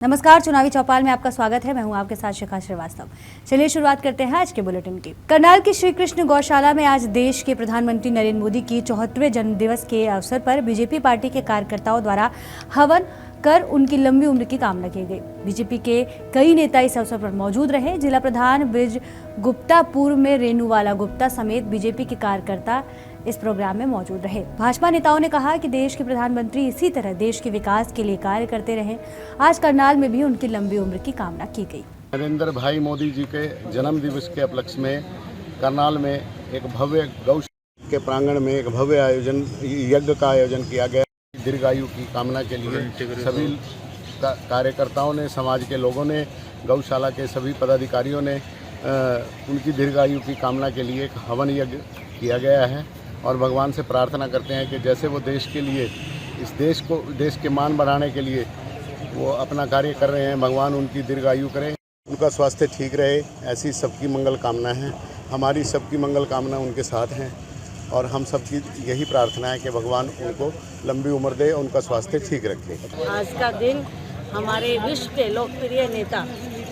नमस्कार, चुनावी चौपाल में आपका स्वागत है। मैं हूं आपके साथ शिखा श्रीवास्तव। चलिए शुरुआत करते हैं आज के बुलेटिन की। करनाल की श्री कृष्ण गौशाला में आज देश के प्रधानमंत्री नरेंद्र मोदी की 74वें जन्मदिवस के अवसर पर बीजेपी पार्टी के कार्यकर्ताओं द्वारा हवन कर उनकी लंबी उम्र की कामना की गई। बीजेपी के कई नेता इस अवसर पर मौजूद रहे। जिला प्रधान ब्रिज गुप्ता, पूर्व में रेणुवाला गुप्ता समेत बीजेपी के कार्यकर्ता इस प्रोग्राम में मौजूद रहे। भाजपा नेताओं ने कहा कि देश के प्रधानमंत्री इसी तरह देश के विकास के लिए कार्य करते रहे। आज करनाल में भी उनकी लंबी उम्र की कामना की गई। नरेंद्र भाई मोदी जी के जन्म दिवस के उपलक्ष्य में करनाल में एक भव्य गौशाला के प्रांगण में एक भव्य आयोजन यज्ञ का आयोजन किया गया। दीर्घायु की कामना के लिए सभी कार्यकर्ताओं ने, समाज के लोगों ने, गौशाला के सभी पदाधिकारियों ने उनकी दीर्घायु की कामना के लिए एक हवन यज्ञ किया गया है और भगवान से प्रार्थना करते हैं कि जैसे वो देश के लिए, इस देश के मान बढ़ाने के लिए वो अपना कार्य कर रहे हैं, भगवान उनकी दीर्घायु करें, उनका स्वास्थ्य ठीक रहे, ऐसी सबकी मंगल कामना है। हमारी सबकी मंगल कामना उनके साथ हैं और हम सबकी यही प्रार्थना है कि भगवान उनको लंबी उम्र दे, उनका स्वास्थ्य ठीक रखे। आज का दिन हमारे विश्व के लोकप्रिय नेता,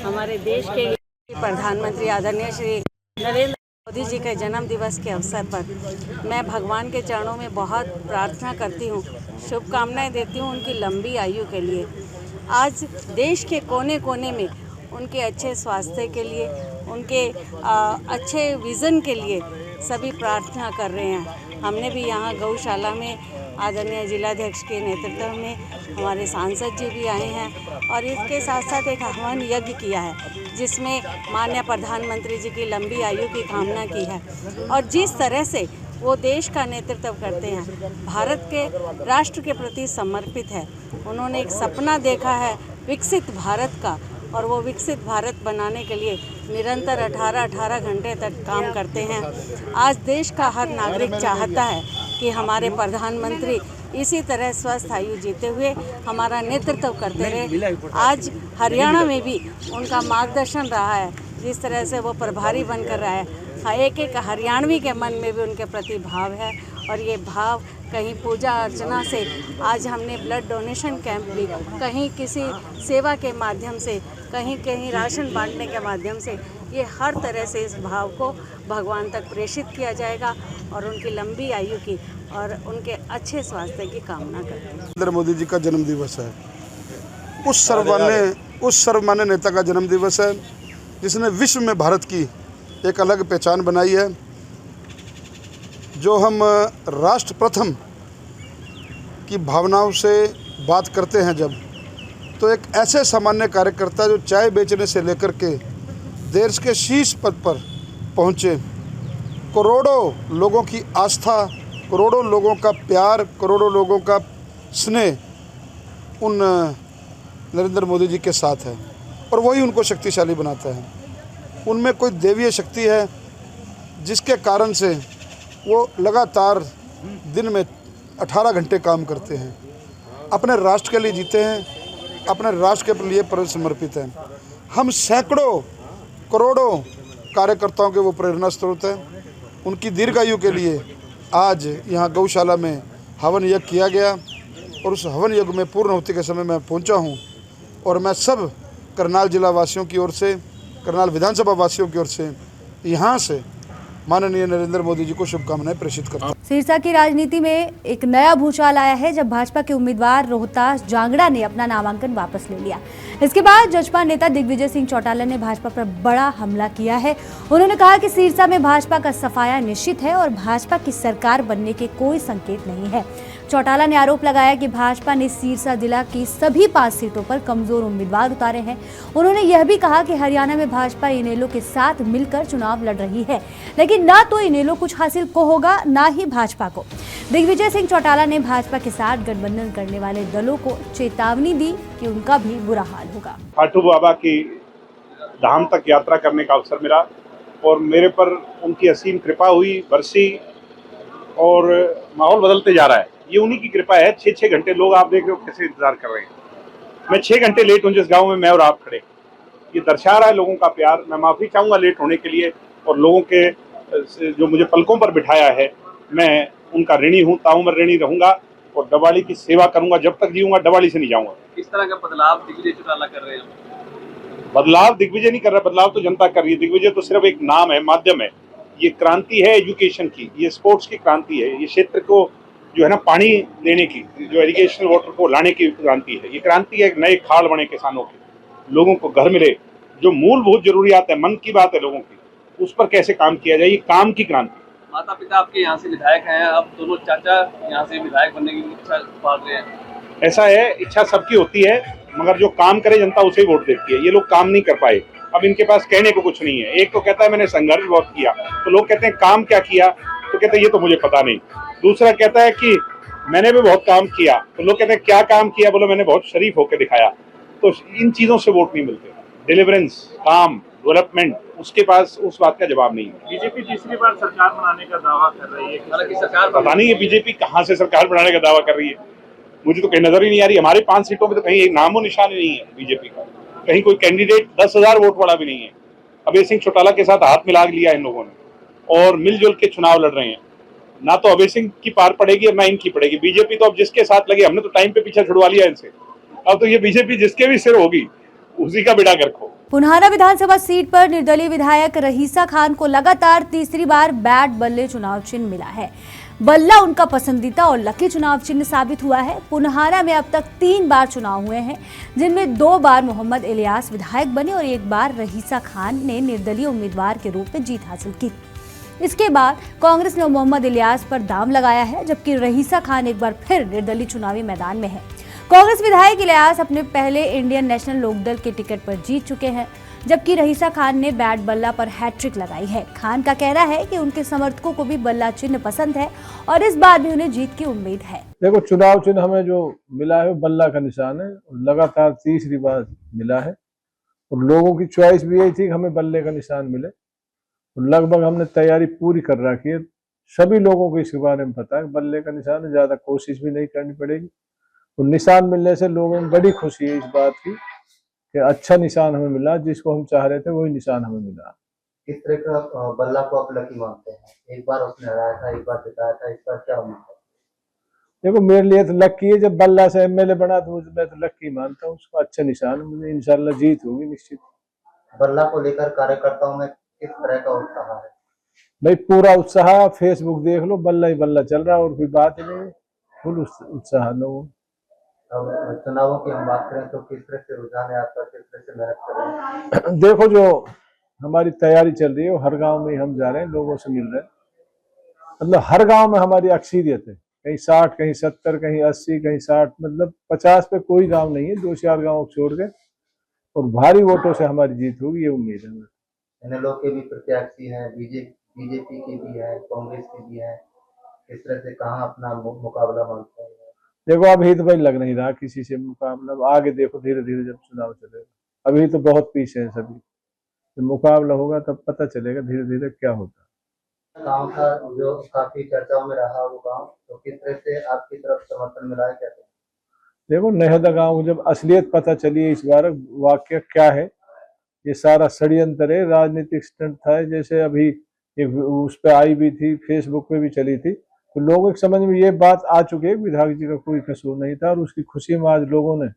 हमारे देश के प्रधानमंत्री आदरणीय श्री नरेंद्र मोदी जी के जन्म दिवस के अवसर पर मैं भगवान के चरणों में बहुत प्रार्थना करती हूँ, शुभकामनाएं देती हूँ उनकी लंबी आयु के लिए। आज देश के कोने कोने में उनके अच्छे स्वास्थ्य के लिए, उनके अच्छे विज़न के लिए सभी प्रार्थना कर रहे हैं। हमने भी यहाँ गौशाला में आदरणीय जिलाध्यक्ष के नेतृत्व में हमारे सांसद जी भी आए हैं और इसके साथ साथ एक हवन यज्ञ किया है जिसमें माननीय प्रधानमंत्री जी की लंबी आयु की कामना की है। और जिस तरह से वो देश का नेतृत्व करते हैं, भारत के राष्ट्र के प्रति समर्पित है। उन्होंने एक सपना देखा है विकसित भारत का और वो विकसित भारत बनाने के लिए निरंतर 18 घंटे तक काम करते हैं। आज देश का हर नागरिक चाहता है कि हमारे प्रधानमंत्री इसी तरह स्वस्थ आयु जीते हुए हमारा नेतृत्व करते रहे। आज हरियाणा में भी उनका मार्गदर्शन रहा है, जिस तरह से वो प्रभारी बनकर रहा है। एक एक हरियाणवी के मन में भी उनके प्रति भाव है और ये भाव कहीं पूजा अर्चना से, आज हमने ब्लड डोनेशन कैंप भी, कहीं किसी सेवा के माध्यम से, कहीं कहीं राशन बांटने के माध्यम से, ये हर तरह से इस भाव को भगवान तक प्रेषित किया जाएगा और उनकी लंबी आयु की और उनके अच्छे स्वास्थ्य की कामना करते हैं। नरेंद्र मोदी जी का जन्म दिवस है। उस सर्वमान्य नेता का जन्म दिवस है जिसने विश्व में भारत की एक अलग पहचान बनाई है। जो हम राष्ट्र प्रथम की भावनाओं से बात करते हैं जब, तो एक ऐसे सामान्य कार्यकर्ता जो चाय बेचने से लेकर के देश के शीर्ष पद पर पहुँचे, करोड़ों लोगों की आस्था, करोड़ों लोगों का प्यार, करोड़ों लोगों का स्नेह उन नरेंद्र मोदी जी के साथ है और वही उनको शक्तिशाली बनाता है। उनमें कोई दैवीय शक्ति है जिसके कारण से वो लगातार दिन में 18 घंटे काम करते हैं, अपने राष्ट्र के लिए जीते हैं, अपने राष्ट्र के लिए समर्पित हैं। हम सैकड़ों करोड़ों कार्यकर्ताओं के वो प्रेरणा स्रोत हैं। उनकी दीर्घायु के लिए आज यहाँ गौशाला में हवन यज्ञ किया गया और उस हवन यज्ञ में पूर्णाहुति के समय मैं पहुँचा हूँ और मैं सब करनाल जिला वासियों की ओर से, करनाल विधानसभा वासियों की ओर से यहाँ से माननीय नरेंद्र मोदी जी को शुभकामनाएं प्रेषित करता हूं। सिरसा की राजनीति में एक नया भूचाल आया है जब भाजपा के उम्मीदवार रोहतास जांगड़ा ने अपना नामांकन वापस ले लिया। इसके बाद जसपा नेता दिग्विजय सिंह चौटाला ने भाजपा पर बड़ा हमला किया है। उन्होंने कहा कि सिरसा में भाजपा का सफाया निश्चित है और भाजपा की सरकार बनने के कोई संकेत नहीं है। चौटाला ने आरोप लगाया कि भाजपा ने सिरसा जिला की सभी 5 सीटों पर कमजोर उम्मीदवार उतारे हैं। उन्होंने यह भी कहा कि हरियाणा में भाजपा इनेलो के साथ मिलकर चुनाव लड़ रही है, लेकिन ना तो इनेलो कुछ हासिल को होगा, ना ही भाजपा को। दिग्विजय सिंह चौटाला ने भाजपा के साथ गठबंधन करने वाले दलों को चेतावनी दी कि उनका भी बुरा हाल होगा। खाटू बाबा की धाम तक यात्रा करने का अवसर मिला और मेरे पर उनकी असीम कृपा हुई, बरसी और माहौल बदलते जा रहा है। ये उन्हीं की कृपा है। 6-6 घंटे लोग, आप देख रहे हो कैसे इंतजार कर रहे हैं। मैं 6 घंटे लेट हूँ जिस गांव में मैं और आप खड़े, ये दर्शा रहा है लोगों का प्यार। मैं माफ़ी चाहूँगा लेट होने के लिए और लोगों के जो मुझे पलकों पर बिठाया है, मैं उनका ऋणी हूँ, ताउम्र ऋणी रहूँगा और डबाली की सेवा करूंगा, जब तक जीऊंगा डबाली से नहीं जाऊंगा। किस तरह का बदलाव दिग्विजय चौटाला कर रहे हैं? बदलाव दिग्विजय नहीं कर रहा, बदलाव तो जनता कर रही है। दिग्विजय तो सिर्फ एक नाम है, माध्यम है। ये क्रांति है एजुकेशन की, ये स्पोर्ट्स की क्रांति है, ये क्षेत्र को जो है ना पानी देने की, जो इरिगेशन वाटर को लाने की क्रांति है। ये क्रांति है, नए खाल बने किसानों के, लोगों को घर मिले, जो मूलभूत जरूरियात है, मन की बात है लोगों की, उस पर कैसे काम किया जाए, ये काम की क्रांति। माता पिता आपके यहाँ से विधायक हैं, अब दोनों चाचा यहाँ से विधायक बनने की इच्छा पाल रहे हैं। ऐसा है, इच्छा सबकी होती है, मगर जो काम करे जनता उसे वोट देती है। ये लोग काम नहीं कर पाए, अब इनके पास कहने को कुछ नहीं है। एक तो कहता है मैंने संघर्ष बहुत किया, तो लोग कहते हैं काम क्या किया, तो कहते हैं ये तो मुझे पता नहीं। दूसरा कहता है कि मैंने भी बहुत काम किया, तो लोग कहते हैं क्या काम किया, बोलो मैंने बहुत शरीफ होकर दिखाया। तो इन चीजों से वोट नहीं मिलते। डिलीवरेंस, काम, डेवलपमेंट, उसके पास उस बात का जवाब नहीं है। बीजेपी तीसरी बार सरकार बनाने का दावा कर रही है। हालांकि सरकार पता नहीं है बीजेपी कहाँ से सरकार बनाने का दावा कर रही है, मुझे तो कहीं नजर ही नहीं आ रही। हमारे 5 सीटों में तो कहीं एक नामो निशान ही नहीं है बीजेपी का, कहीं कोई कैंडिडेट 10,000 वोट वाला भी नहीं है। अभय सिंह चौटाला के साथ हाथ मिला लिया इन लोगों ने और मिलजुल के चुनाव लड़ रहे हैं। ना तो अभय सिंह की पार पड़ेगी और ना इनकी पड़ेगी। बीजेपी तो अब जिसके साथ लगे, हमने तो टाइम पे पीछा छुड़वा लिया इनसे, अब तो ये बीजेपी जिसके भी सिर होगी उसी का बेड़ा गर्क हो। पुनहारा विधानसभा सीट पर निर्दलीय विधायक रहीसा खान को लगातार तीसरी बार बैट बल्ले चुनाव चिन्ह मिला है। बल्ला उनका पसंदीदा और लकी चुनाव चिन्ह साबित हुआ है। पुनहारा में अब तक 3 बार चुनाव हुए हैं, जिनमें 2 बार मोहम्मद इलियास विधायक बने और 1 बार रहीसा खान ने निर्दलीय उम्मीदवार के रूप में जीत हासिल की। इसके बाद कांग्रेस ने मोहम्मद इलियास पर दांव लगाया है, जबकि रहीसा खान एक बार फिर निर्दलीय चुनावी मैदान में है। कांग्रेस विधायक इलियास अपने पहले इंडियन नेशनल लोकदल के टिकट पर जीत चुके हैं, जबकि रहीसा खान ने बैट बल्ला पर हैट्रिक लगाई है। खान का कहना है कि उनके समर्थकों को भी बल्ला चिन्ह पसंद है और इस बार भी उन्हें जीत की उम्मीद है। देखो, चुनाव चिन्ह हमें जो मिला है वो बल्ला का निशान है, लगातार तीसरी बार मिला है और लोगों की चॉइस भी यही थी कि हमें बल्ले का निशान मिले। और लगभग हमने तैयारी पूरी कर रखी है। सभी लोगों को इसके बारे में पता है बल्ले का निशान है, ज्यादा कोशिश भी नहीं करनी पड़ेगी। और निशान मिलने से लोगों में बड़ी खुशी है इस बात की कि अच्छा निशान हमें मिला, जिसको हम चाह रहे थे वही निशान हमें मिला। किस तरह का बल्ला को आप लकी मानते हैं? एक बार उसने हराया था, एक बार जिताया था, इस बार क्या उम्मीद है? देखो, मेरे लिए तो लकी है, जब बल्ला से एमएलए बना तो मैं तो लकी मानता हूँ उसको। अच्छा निशान, मुझे इंशाल्लाह जीत होगी निश्चित। बल्ला को लेकर कार्यकर्ताओं में किस तरह का उत्साह है? भाई पूरा उत्साह, फेसबुक देख लो, बल्ला ही बल्ला चल रहा है और कोई बात ही नहीं, फुल उत्साह लोगों। अब चुनावों की हम बात करें तो किस तरह से रुझान है आपका, किस तरह से मेहनत कर रहे हैं? देखो, जो हमारी तैयारी चल रही है वो हर गांव में हम जा रहे हैं, लोगों से मिल रहे हैं। मतलब हर गांव में हमारी अक्सरियत है, कहीं 60, कहीं 70, कहीं 80, कहीं 60, मतलब 50 पे कोई गांव नहीं है, 2-4 गांव छोड़ के। और भारी वोटों से हमारी जीत होगी, ये उम्मीद है। इनेलो के भी प्रत्याशी हैं, बीजेपी के भी है, कांग्रेस के भी है, किस तरह से कहाँ अपना मुकाबला मानते हैं? देखो, अभी तो भाई लग नहीं रहा किसी से मुकाबला। आगे देखो धीरे धीरे जब चुनाव चलेगा, अभी तो बहुत पीछे है सभी। जब मुकाबला होगा तब पता चलेगा धीरे धीरे क्या होता है। गाँव का जो काफी चर्चाओं में रहा वो गाँव, तो किस तरह से आपकी तरफ समर्थन मिला है, क्या? देखो, नहदा गांव जब असलियत पता चली है इस बार वाक्य क्या है, ये सारा षड्यंत्र है, राजनीतिक स्टंट था। जैसे अभी एक उस पर आई भी थी, फेसबुक पे भी चली थी, तो लोगों के समझ में ये बात आ चुकी है विधायक जी का कोई कसूर नहीं था। और उसकी खुशी में आज लोगों ने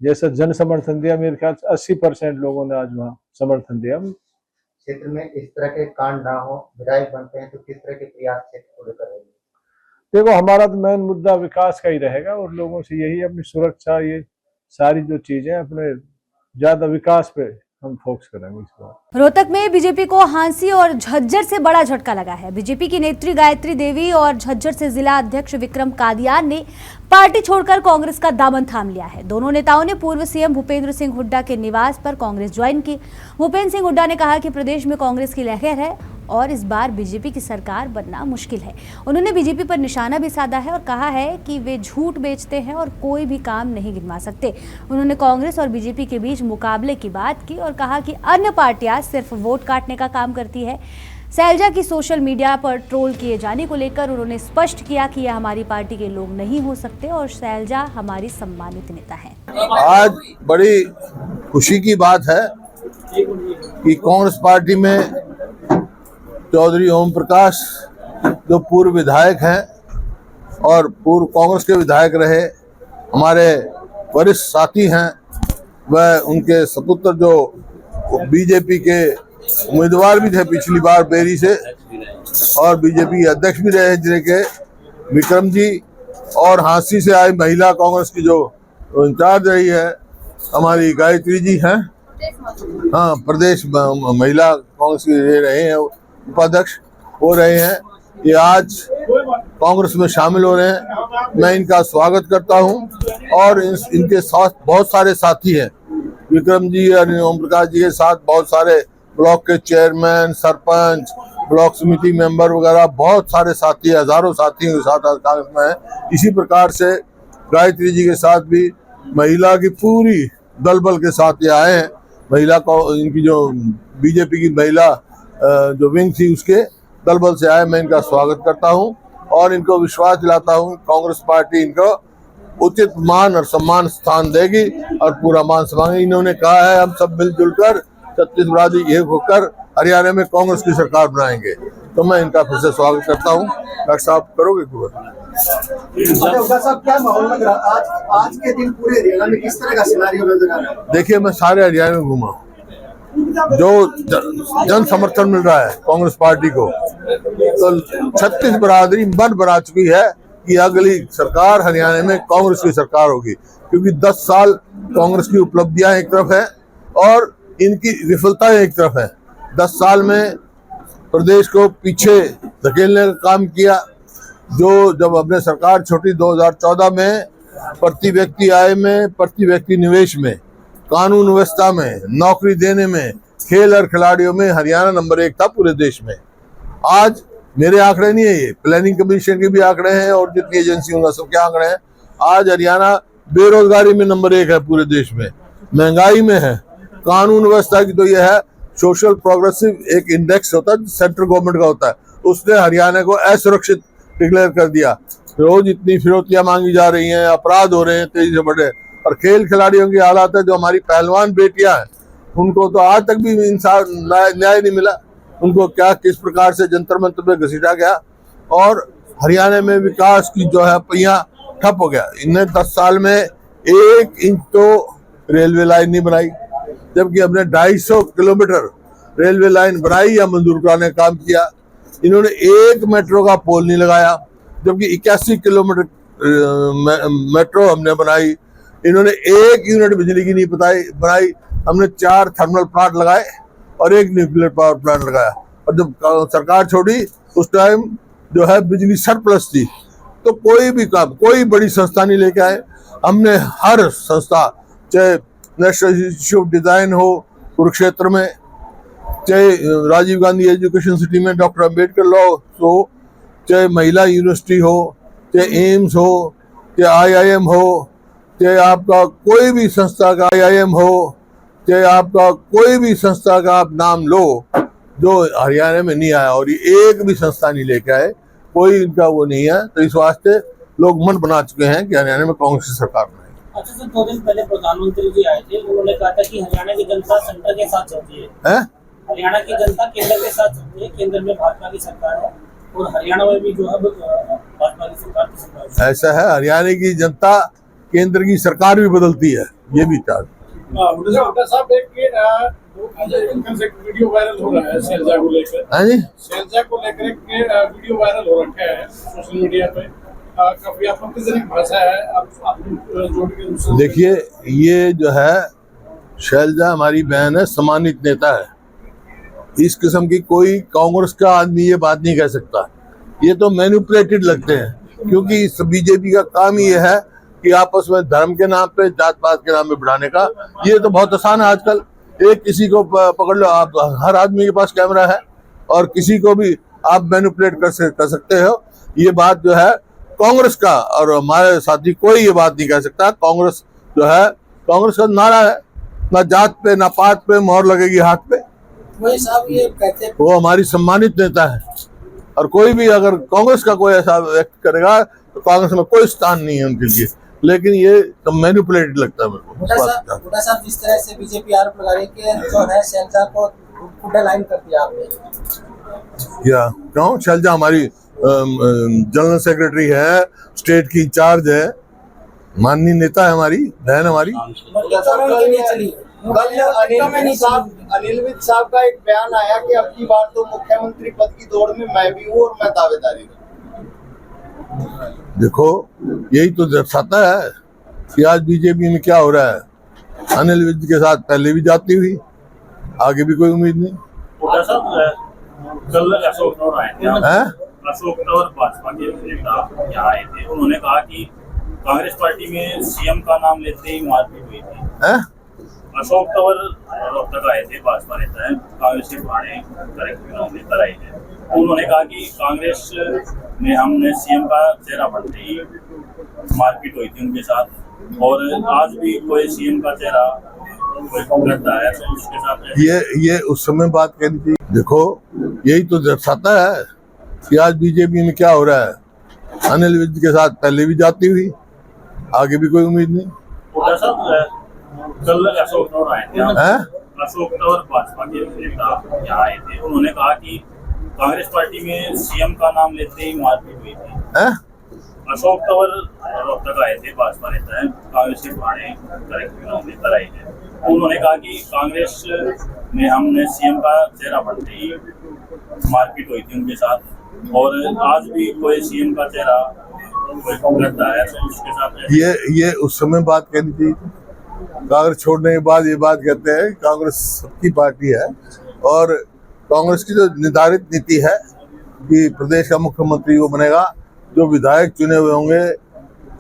जैसा जन समर्थन दिया, मेरे ख्याल से 80% लोगों ने आज वहाँ समर्थन दिया। क्षेत्र में इस तरह के कांड ना हो, विधायक बनते हैं तो किस तरह के प्रयास क्षेत्र को लेकर रहेंगे? देखो, हमारा तो मेन मुद्दा विकास का ही रहेगा और लोगों से यही अपनी सुरक्षा, ये सारी जो चीजें, अपने ज्यादा विकास पे हम फोकस करेंगे इस बार। रोहतक में बीजेपी को हांसी और झज्जर से बड़ा झटका लगा है। बीजेपी की नेत्री गायत्री देवी और झज्जर से जिला अध्यक्ष विक्रम कादियान ने पार्टी छोड़कर कांग्रेस का दामन थाम लिया है। दोनों नेताओं ने पूर्व सीएम भूपेंद्र सिंह हुड्डा के निवास पर कांग्रेस ज्वाइन की। भूपेंद्र सिंह हुड्डा ने कहा कि प्रदेश में कांग्रेस की लहर है और इस बार बीजेपी की सरकार बनना मुश्किल है। उन्होंने बीजेपी पर निशाना भी साधा है और कहा है कि वे झूठ बेचते हैं और कोई भी काम नहीं गिनवा सकते। उन्होंने कांग्रेस और बीजेपी के बीच मुकाबले की बात की और कहा कि अन्य पार्टियां सिर्फ वोट काटने का काम करती है। शैलजा की सोशल मीडिया पर ट्रोल किए जाने को लेकर उन्होंने स्पष्ट किया कि यह हमारी पार्टी के लोग नहीं हो सकते और शैलजा हमारी सम्मानित नेता है। आज बड़ी खुशी की बात है कि कांग्रेस पार्टी में चौधरी ओम प्रकाश जो पूर्व विधायक हैं और पूर्व कांग्रेस के विधायक रहे, हमारे वरिष्ठ साथी हैं, वह उनके सपुत्र जो बीजेपी के उम्मीदवार भी थे पिछली बार बेरी से, और बीजेपी अध्यक्ष भी रहे जिले के विक्रम जी, और हांसी से आई महिला कांग्रेस की जो इंचार्ज रही है हमारी गायत्री जी हैं, हाँ प्रदेश महिला कांग्रेस के रहे हैं उपाध्यक्ष, वो रहे हैं। ये आज कांग्रेस में शामिल हो रहे हैं, मैं इनका स्वागत करता हूं। और इनके साथ बहुत सारे साथी हैं, विक्रम जी और ओम प्रकाश जी के साथ बहुत सारे ब्लॉक के चेयरमैन, सरपंच, ब्लॉक समिति मेंबर वगैरह बहुत सारे साथी, हजारों साथियों के साथ आज कांग्रेस में है। इसी प्रकार से गायत्री जी के साथ भी महिला की पूरी दल बल के साथ ये आए हैं। महिला को इनकी जो बीजेपी की महिला जो विंग थी उसके दल बल से आए, मैं इनका स्वागत करता हूं और इनको विश्वास दिलाता हूं कांग्रेस पार्टी इनको उचित मान और सम्मान स्थान देगी और पूरा मान सम्मान। इन्होंने कहा है हम सब मिलजुल कर छत्तीसगढ़ एक होकर हरियाणा में कांग्रेस की सरकार बनाएंगे, तो मैं इनका फिर से स्वागत करता हूं। डॉक्टर साहब करोगे साहब, क्या माहौल लग रहा आज के दिन पूरे हरियाणा में किस तरह का सिनेरियो नजर आ रहा है? देखिए, मैं सारे हरियाणा में घूमा, जो जन समर्थन मिल रहा है कांग्रेस पार्टी को, तो 36 बरादरी मन बना चुकी है कि अगली सरकार हरियाणा में कांग्रेस की सरकार होगी, क्योंकि 10 साल कांग्रेस की उपलब्धियां एक तरफ है और इनकी विफलताएं एक तरफ है। 10 साल में प्रदेश को पीछे धकेलने का काम किया। जो जब अपने सरकार छोटी 2014 में प्रति व्यक्ति आय में, प्रति व्यक्ति निवेश में, कानून व्यवस्था में, नौकरी देने में, खेल और खिलाड़ियों में हरियाणा नंबर 1 था पूरे देश में। आज मेरे आंकड़े नहीं है, ये प्लानिंग कमीशन के भी आंकड़े हैं और जितनी एजेंसी होंगे सबके आंकड़े हैं। आज हरियाणा बेरोजगारी में नंबर 1 है पूरे देश में, महंगाई में है, कानून व्यवस्था की तो यह है सोशल प्रोग्रेसिव एक इंडेक्स होता है सेंट्रल गवर्नमेंट का होता है, उसने हरियाणा को असुरक्षित डिक्लेयर कर दिया। रोज इतनी फिरौतियां मांगी जा रही हैं, अपराध हो रहे हैं तेजी से बढ़े, और खेल खिलाड़ियों की हालत है, जो हमारी पहलवान बेटियां हैं उनको तो आज तक भी इंसाफ न्याय नहीं मिला। उनको क्या किस प्रकार से जंतर मंतर में घसीटा गया, और हरियाणा में विकास की जो है पहिया ठप हो गया। इन्हें 10 साल में 1 इंच तो रेलवे लाइन नहीं बनाई, जबकि हमने 250 किलोमीटर रेलवे लाइन बनाई या मंजूर कराने का काम किया। इन्होंने 1 मेट्रो का पोल नहीं लगाया, जबकि 81 किलोमीटर मेट्रो हमने बनाई। इन्होंने 1 यूनिट बिजली की नहीं बनाई। हमने 4 थर्मल प्लांट लगाए और 1 न्यूक्लियर पावर प्लांट लगाया। और जब सरकार छोड़ी उस टाइम जो है बिजली सरप्लस थी, तो कोई भी काम, कोई बड़ी संस्था नहीं लेके आए। हमने हर संस्था, चाहे नेशनल इंस्टीट्यूट ऑफ डिजाइन हो कुरुक्षेत्र में, चाहे राजीव गांधी एजुकेशन सिटी में डॉक्टर अम्बेडकर लॉ हो, चाहे महिला यूनिवर्सिटी हो, चाहे एम्स हो, चाहे IIM हो, चाहे आपका कोई भी संस्था का IIM हो, चाहे आपका कोई भी संस्था का आप नाम लो, जो हरियाणा में नहीं आया, और ये एक भी संस्था नहीं लेके आए, कोई इनका वो नहीं है। तो इस वास्ते लोग मन बना चुके हैं कि हरियाणा में कांग्रेस की सरकार बनाएगी। अच्छा सर, 2 दिन पहले प्रधानमंत्री जी आए थे, उन्होंने कहा था कि हरियाणा की जनता सेंटर के साथ चलती है, हरियाणा की जनता केंद्र के साथ चलती है, केंद्र में भाजपा की सरकार है और हरियाणा में भी जो है भाजपा की सरकार है। ऐसा है, हरियाणा की जनता केंद्र की सरकार भी बदलती है, ये भी चार्ज। साहब, एक वीडियो वायरल हो रहा है शैलजा को लेकर। हाँ जी, शैलजा को लेकर एक वीडियो वायरल हो रखा है सोशल मीडिया पे, काफी आपत्तिजनक भाषा है। देखिए, ये जो है शैलजा हमारी बहन है, सम्मानित नेता है। इस किस्म की कोई कांग्रेस का आदमी ये बात नहीं कह सकता। ये तो मैनिपुलेटेड लगते हैं, क्योंकि इस बीजेपी का काम ये है कि आपस में धर्म के नाम पे, जात पात के नाम पे बढ़ाने का। ये तो बहुत आसान है आजकल, एक किसी को पकड़ लो, आप हर आदमी के पास कैमरा है और किसी को भी आप मैनिपुलेट कर सकते हो। ये बात जो है कांग्रेस का, और हमारे साथी कोई ये बात नहीं कह सकता। कांग्रेस जो है, कांग्रेस का नारा है, ना जात पे ना पात पे मोहर लगेगी हाथ पे। वही साहब ये कहते हैं, वो हमारी सम्मानित नेता है, और कोई भी अगर कांग्रेस का कोई ऐसा व्यक्त करेगा तो कांग्रेस में कोई स्थान नहीं है उनके लिए। लेकिन ये तो मैनिपुलेटेड लगता है मेरे को। हुड्डा साहब, जिस तरह से बीजेपी आरोप लगा रही है कि जो है शैलजा को हुड्डा लाइन कर दिया आपने, क्या क्यों? शैलजा हमारी जनरल सेक्रेटरी है, स्टेट की इंचार्ज है, माननीय नेता है हमारी बहन हमारी। कल अनिल विज साहब का एक बयान आया कि अब की बार तो मुख्यमंत्री पद की दौड़ में मैं भी हूँ और मैं दावेदारी करूं। देखो यही तो दर्शाता है कि आज बीजेपी में क्या हो रहा है। अनिल विज के साथ पहले भी जाती हुई, आगे भी कोई उम्मीद नहीं। कल अशोक तंवर आए थे, है अशोक तंवर भाजपा के नेता यहाँ आए थे, उन्होंने कहा कि कांग्रेस पार्टी में सीएम का नाम लेते ही मारपीट हुई थी। हैं? अशोक तंवर रोहतक आए थे, भाजपा नेता है, कांग्रेस के पुराने कार्यक्रम नेता रहे थे। उन्होंने कहा कि कांग्रेस में हमने सीएम का चेहरा बनते ही मारपीट हुई थी उनके साथ, और आज भी कोई सीएम का चेहरा कोई करता है तो उसके साथ ये उस समय बात कहनी थी। देखो यही तो दर्शाता है कि आज बीजेपी में क्या हो रहा है। अनिल विज के साथ पहले भी जाती हुई, आगे भी कोई उम्मीद नहीं। कल अशोक तंवर आए थे, हैं? अशोक तंवर भाजपा के नेता यहाँ आए थे, उन्होंने कहा कि कांग्रेस पार्टी में सीएम का नाम लेते ही मारपीट हुई थी। हैं? अशोक तंवर रोहतक आए थे, भाजपा नेता है, कांग्रेस के पुराने कार्यक्रम नेता रहे थे। उन्होंने कहा कि कांग्रेस में हमने सीएम का चेहरा बनते ही मारपीट हुई थी उनके साथ, और आज भी कोई सीएम का चेहरा कोई करता है तो उसके साथ ये उस समय बात कहनी थी। कांग्रेस छोड़ने के बाद ये बात कहते हैं कांग्रेस सबकी पार्टी है, और कांग्रेस की जो निर्धारित नीति है कि प्रदेश का मुख्यमंत्री वो बनेगा, जो विधायक चुने हुए होंगे,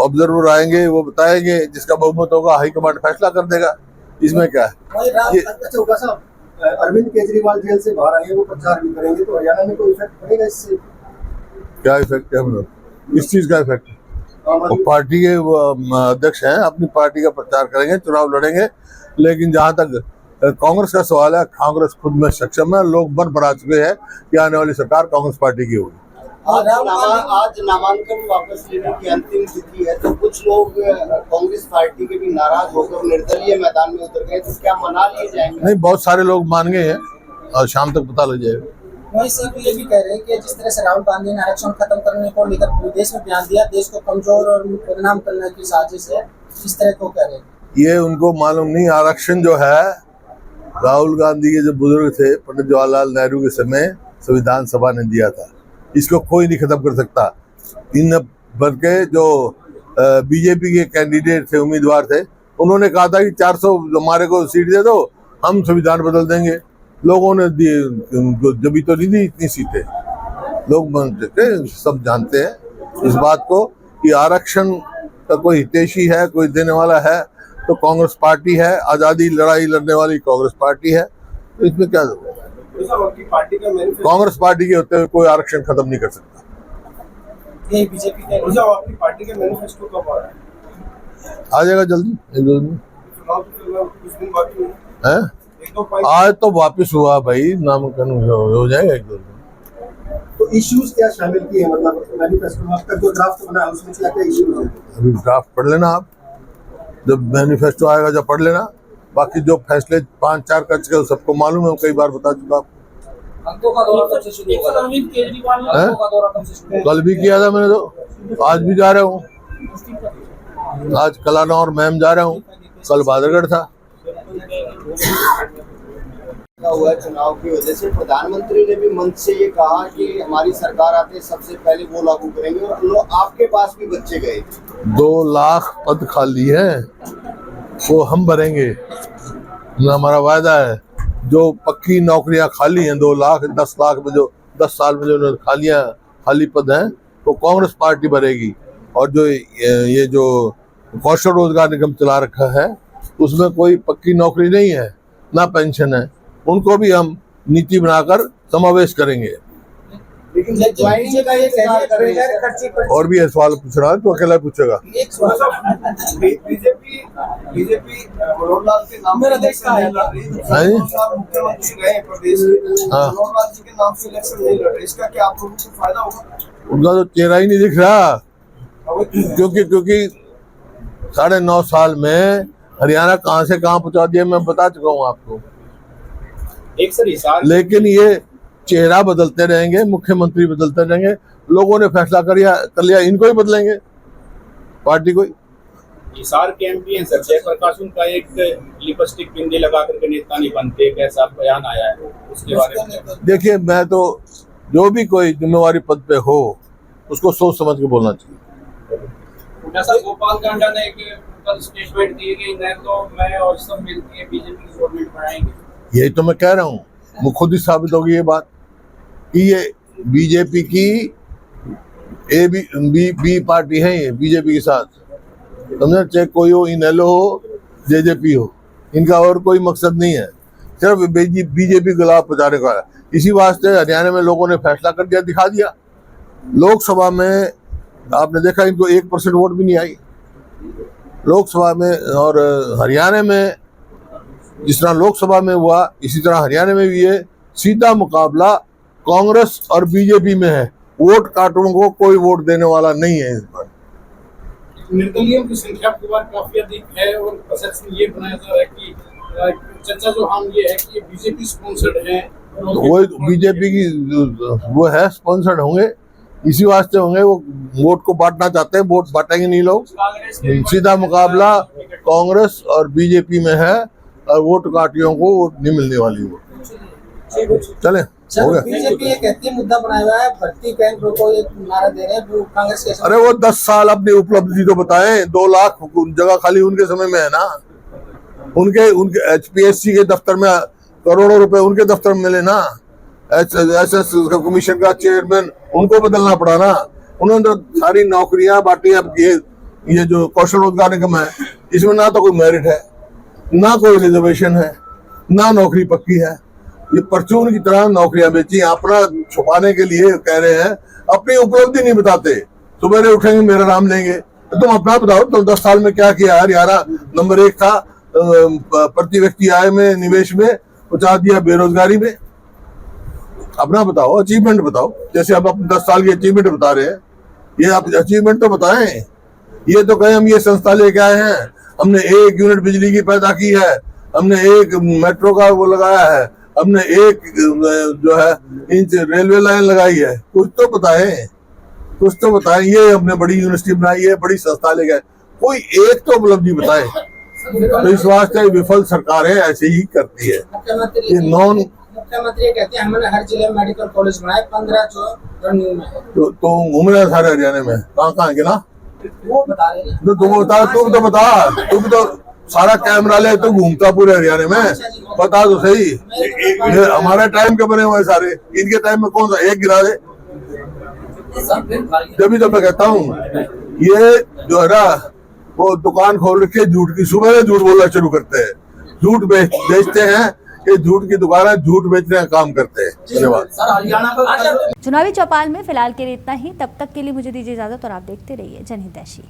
ऑब्जर्वर आएंगे, वो बताएंगे, जिसका बहुमत होगा हाईकमांड फैसला कर देगा। इसमें क्या है? अरविंद केजरीवाल जेल से बाहर आए, वो प्रचार भी करेंगे, तो हरियाणा में कोई इफेक्ट पड़ेगा इससे? क्या इफेक्ट है? मतलब इस चीज का इफेक्ट है? वो पार्टी के अध्यक्ष हैं, अपनी पार्टी का प्रचार करेंगे, चुनाव लड़ेंगे। लेकिन जहां तक कांग्रेस का सवाल है, कांग्रेस खुद में सक्षम है, लोग मन बना चुके हैं कि आने वाली सरकार कांग्रेस पार्टी की होगी। आज नामांकन वापस लेने की अंतिम तिथि है, तो कुछ लोग कांग्रेस पार्टी के भी नाराज होकर निर्दलीय मैदान में उतर गए, तो क्या मना लिए जाएंगे? नहीं, बहुत सारे लोग मान गए हैं और शाम तक पता लग जाएगा। वही सर ये भी कह रहे हैं कि जिस तरह से राहुल गांधी ने आरक्षण खत्म करने को लेकर विदेश में बयान दिया, देश को कमजोर और बदनाम करने की साजिश है, इस तरह को कह रहे हैं। ये उनको मालूम नहीं। आरक्षण जो है, राहुल गांधी के जो बुजुर्ग थे, पंडित जवाहरलाल नेहरू के समय संविधान सभा ने दिया था। इसको कोई नहीं खत्म कर सकता। इन बल्कि जो बीजेपी के कैंडिडेट थे, उम्मीदवार थे, उन्होंने कहा था कि 400 हमारे को सीट दे दो, हम संविधान बदल देंगे। लोगों ने दिए, जब तो नहीं दी इतनी सीटें। लोग सब जानते हैं इस बात को कि आरक्षण का कोई हितैषी है, कोई देने वाला है तो कांग्रेस पार्टी है। आज़ादी लड़ाई लड़ने वाली कांग्रेस पार्टी है, तो इसमें क्या कांग्रेस पार्टी के होते हुए कोई आरक्षण खत्म नहीं कर सकता। ये बीजेपी का अपनी पार्टी के मैनिफेस्टो कब आ रहा है? आ जाएगा जल्दी, एक दो दिन है। आज तो वापस हुआ भाई, नामांकन हो जाएगा एक दो दिन। तो इश्यूज क्या शामिल किए, मतलब मैनिफेस्टो में अब तक जो ड्राफ्ट बना है उसमें क्या क्या इश्यूज हैं? अभी ड्राफ्ट पढ़ लेना आप, जब मैनिफेस्टो आएगा जब पढ़ लेना। बाकी जो फैसले 5-4 कर चुके सबको मालूम है, कई बार बता चुका आपको। कल भी किया था मैंने, तो आज भी जा रहा हूँ। आज कलाना और मैम जा रहा हूँ, कल बादरगढ़ था। हुआ चुनाव की वजह से प्रधानमंत्री ने भी मंच से ये कहा कि हमारी सरकार आते सबसे पहले वो लागू करेंगे, और आपके पास भी बच्चे गए। 2 लाख पद खाली हैं, वो हम भरेंगे, हमारा वायदा है। जो पक्की नौकरियां खाली हैं 2 लाख, 10 लाख में जो 10 साल में जो खाली पद हैं, तो कांग्रेस पार्टी भरेगी। और जो ये जो कौशल रोजगार निगम चला रखा है, उसमें कोई पक्की नौकरी नहीं है, ना पेंशन है, उनको भी हम नीति बनाकर समावेश करेंगे। लेकिन और भी सवाल पूछ रहा है तो अकेला पूछेगा। बीजेपी मनोहरलाल के नाम से इलेक्शन नहीं लड़ रही, मुख्यमंत्री गए प्रदेश में, मनोहरलाल जी के नाम से इलेक्शन नहीं लड़ रही, इसका क्या आप लोगों को फायदा होगा? उनका तो चेहरा ही नहीं दिख रहा, क्योंकि 9.5 साल में हरियाणा कहां से कहां पहुंचा दिया मैं बता चुका हूं आपको। एक सर हिसाब, लेकिन ये चेहरा बदलते रहेंगे, मुख्यमंत्री बदलते रहेंगे, लोगों ने फैसला कर लिया, इनको ही बदलेंगे, पार्टी को ही। हिसार के एमपी हैं सर जयप्रकाश, उनका एक लिपस्टिक बिंदी लगा करके नेता नहीं बनते, एक ऐसा बयान आया है, उसके बारे में देखिए, मैं तो जो भी कोई जिम्मेवारी पद पे हो उसको सोच समझ के बोलना चाहिए। ऐसा गोपाल कांडा ने कल स्टेटमेंट दी कि न तो मैं और सब मिलकर बीजेपी की गवर्नमेंट बनाएंगे। यही तो मैं कह रहा हूँ, वो खुद ही साबित होगी ये बात कि ये बीजेपी की बी पार्टी है, ये बीजेपी के साथ, समझे, चाहे कोई हो, इनेलो हो, जेजेपी हो, इनका और कोई मकसद नहीं है, सिर्फ बीजेपी को लाभ पहुंचाने का है। इसी वास्ते हरियाणा में लोगों ने फैसला कर दिया, दिखा दिया। लोकसभा में आपने देखा इनको 1% वोट भी नहीं आई लोकसभा में, और हरियाणा में जिस तरह लोकसभा में हुआ इसी तरह हरियाणा में भी है। सीधा मुकाबला कांग्रेस और बीजेपी में है, वोट काटों को कोई वोट देने वाला नहीं है इस बार। निर्दलीयों की संख्या की बात काफी अधिक है और परसेप्शन ये बनाया जा रहा है कि चर्चा जो हम ये है कि बीजेपी स्पॉन्सर्ड है, वो बीजेपी की वो है, स्पॉन्सर्ड होंगे, इसी वास्ते होंगे, वो वोट को बांटना चाहते हैं, वोट बांटेंगे नहीं लोग। सीधा मुकाबला कांग्रेस और बीजेपी में है और वोट काटियों को वोट नहीं मिलने वाली। वो चले हो गया। बीजेपी ये कहती है मुद्दा बनाया हुआ है, भर्ती बैंक रोको, एक नारा दे रहे हैं कांग्रेस के। अरे वो 10 साल अपनी उपलब्धि तो बताएं, 2 लाख जगह खाली उनके समय में है ना, उनके HPSC के दफ्तर में करोड़ों रुपए उनके दफ्तर में मिले ना, SS कमीशन का चेयरमैन उनको बदलना पड़ा ना, उन्होंने तो सारी नौकरियां बांटी। अब ये जो कौशल रोजगार निगम है, इसमें ना तो कोई मेरिट है, ना कोई रिजर्वेशन है, ना नौकरी पक्की है, ये परचून की तरह नौकरियां बेची, अपना छुपाने के लिए कह रहे हैं, अपनी उपलब्धि नहीं बताते। सुबह उठेंगे मेरा नाम लेंगे, तो तुम अपना बताओ, तुम 10 साल में क्या किया। हरियाणा नंबर 1 था प्रति व्यक्ति आय में, निवेश में, पहुंचा दिया बेरोजगारी में। अपना बताओ, अचीवमेंट बताओ, जैसे आप अपने 10 साल की अचीवमेंट बता रहे हैं, ये आप अचीवमेंट तो बताएं। ये तो कहें हम ये संस्था लेके आए हैं, हमने 1 यूनिट बिजली की पैदा की है, हमने 1 मेट्रो का वो लगाया है, हमने 1 जो है इंच रेलवे लाइन लगाई है, कुछ तो बताएं, कुछ तो बताएं। ये हमने बड़ी यूनिवर्सिटी बनाई है, बड़ी संस्था ले गए, कोई एक तो उपलब्धि बताए। तो इस वास्ते विफल सरकारें ऐसे ही करती है। मुख्यमंत्री कहते हैं हमने हर जिले में मेडिकल कॉलेज बनाए, 15 जो रनिंग में है। तो घूम रहे सारे हरियाणा में, कहाँ के ना, वो बता रहे हैं। तो तुम तो बता, तुम तो सारा कैमरा ले तो घूमता पूरे हरियाणा में, बता तो सही। ये हमारे टाइम के बने हुए सारे, इनके टाइम में कौन सा एक गिरा दे। जब तो मैं कहता हूँ ये जो है ना, वो दुकान खोल रखी है झूठ की, सुबह झूठ बोलना शुरू करते हैं, झूठ बेचते हैं, ये झूठ की दुकान है, झूठ बेचने का काम करते हैं। धन्यवाद। चुनावी चौपाल में फिलहाल के लिए इतना ही। तब तक के लिए मुझे दीजिए इजाजत और आप देखते रहिए जनहितैषी।